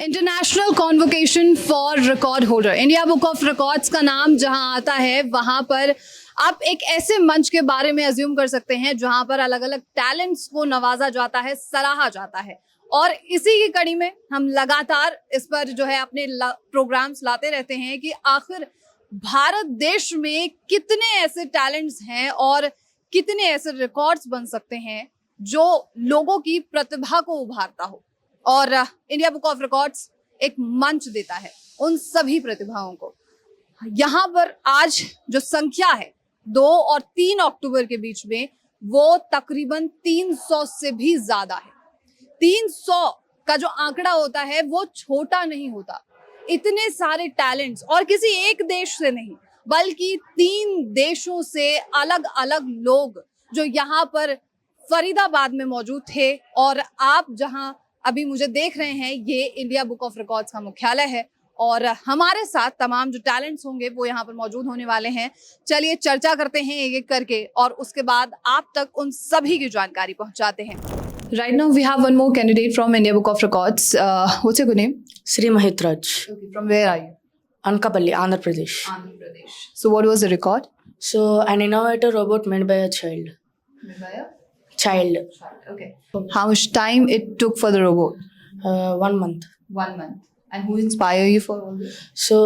International convocation for record holder, India book of records का नाम जहां आता है वहां पर आप एक ऐसे मंच के बारे में अज्यूम कर सकते हैं जहां पर अलग अलग टैलेंट्स को नवाजा जाता है, सराहा जाता है। और इसी की कड़ी में हम लगातार इस पर जो है अपने प्रोग्राम्स लाते रहते हैं कि आखिर भारत देश में कितने ऐसे टैलेंट्स हैं और कितने ऐसे रिकॉर्ड्स बन सकते हैं जो लोगों की प्रतिभा को उभारता हो। और इंडिया बुक ऑफ रिकॉर्ड्स एक मंच देता है उन सभी प्रतिभाओं को। यहाँ पर आज जो संख्या है 2 और 3 अक्टूबर के बीच में, वो तकरीबन 300 से भी ज्यादा है। 300 का जो आंकड़ा होता है वो छोटा नहीं होता। इतने सारे टैलेंट्स, और किसी एक देश से नहीं बल्कि 3 देशों से अलग अलग लोग जो यहाँ पर फरीदाबाद में मौजूद थे। और आप जहाँ अभी मुझे देख रहे हैं, ये इंडिया बुक ऑफ रिकॉर्ड्स का मुख्यालय है और हमारे साथ तमाम जो टैलेंट्स होंगे वो यहाँ पर मौजूद होने वाले हैं। चलिए चर्चा करते हैं एक एक करके और उसके बाद आप तक उन सभी की जानकारी पहुंचाते हैं। Right now we have one more candidate from India Book of Records. What's your good name? Sri Mahitraj. Okay, from where are you? Anakapalli, Andhra Pradesh. Andhra Pradesh. So what was the record? So an innovator robot made by a child. Made by a Child. Okay. How much time it took for the robot? 1 month. 1 month. And who inspired you for all this? So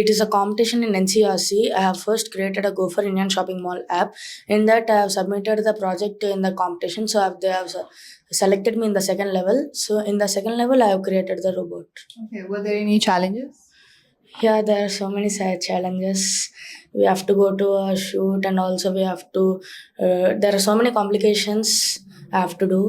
it is a competition in NCRC. I have first created a Go for Indian Shopping Mall app. In that I have submitted the project in the competition. So they have selected me in the second level. So in the second level I have created the robot. Okay. Were there any challenges? Yeah, there are so many side challenges. We have to go to a shoot and also we have to, there are so many complications I have to do.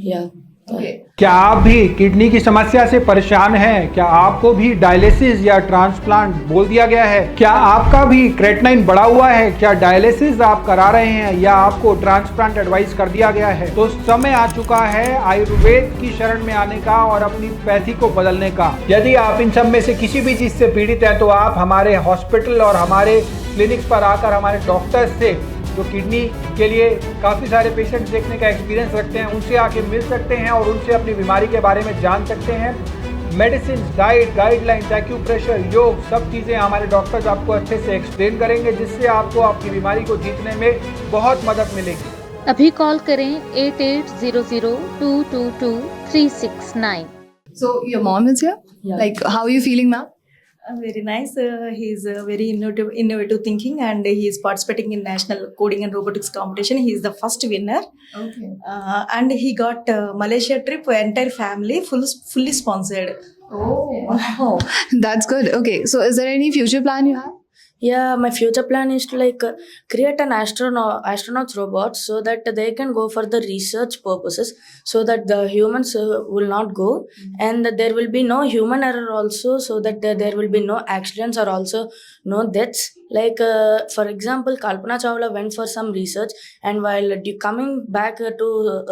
Yeah. Okay. क्या आप भी kidney की समस्या से परेशान हैं? क्या आपको भी डायलिसिस या ट्रांसप्लांट बोल दिया गया है? क्या आपका भी क्रेटनाइन बढ़ा हुआ है? क्या डायलिसिस आप करा रहे हैं या आपको ट्रांसप्लांट एडवाइस कर दिया गया है? तो समय आ चुका है आयुर्वेद की शरण में आने का और अपनी पैथी को बदलने का। यदि आप इन सब में से किसी भी चीज से पीड़ित हैं तो आप हमारे हॉस्पिटल और हमारे क्लिनिक्स पर आकर हमारे डॉक्टर्स से, जो किडनी के लिए काफ़ी सारे पेशेंट्स देखने का एक्सपीरियंस रखते हैं, उनसे आके मिल सकते हैं और उनसे अपनी बीमारी के बारे में जान सकते हैं। मेडिसिन, डाइट, गाइडलाइंस, एक्यूप्रेशर, योग, सब चीज़ें हमारे डॉक्टर्स आपको अच्छे से एक्सप्लेन करेंगे, जिससे आपको आपकी बीमारी को जीतने में बहुत मदद मिलेगी। अभी कॉल करें 8800222369। So your mom is here? Yeah. Like, how are you feeling, ma'am? Very nice. He's very innovative thinking, and he is participating in national coding and robotics competition. He is the first winner. Okay. And he got Malaysia trip, entire family fully sponsored. Oh, that's good. Okay, so is there any future plan you have? Yeah, my future plan is to create an astronauts robot so that they can go for the research purposes, so that the humans will not go, and there will be no human error also, so that there will be no accidents or also no deaths. For example, Kalpana Chawla went for some research, and while coming back to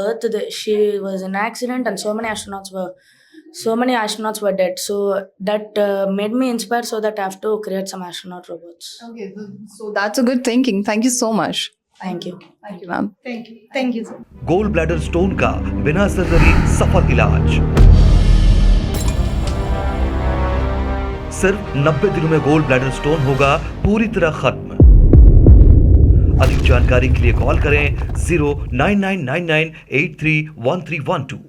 Earth, she was in an accident, and so many astronauts were dead. So that made me inspired, so that I have to create some astronaut robots. Okay, so that's a good thinking. Thank you so much. Thank you. Thank you, ma'am. Thank you, sir. Gall bladder stone का बिना surgery सफल इलाज। सिर्फ 90 दिनों में gall bladder stone होगा पूरी तरह खत्म। अधिक जानकारी के लिए कॉल करें 099998313112।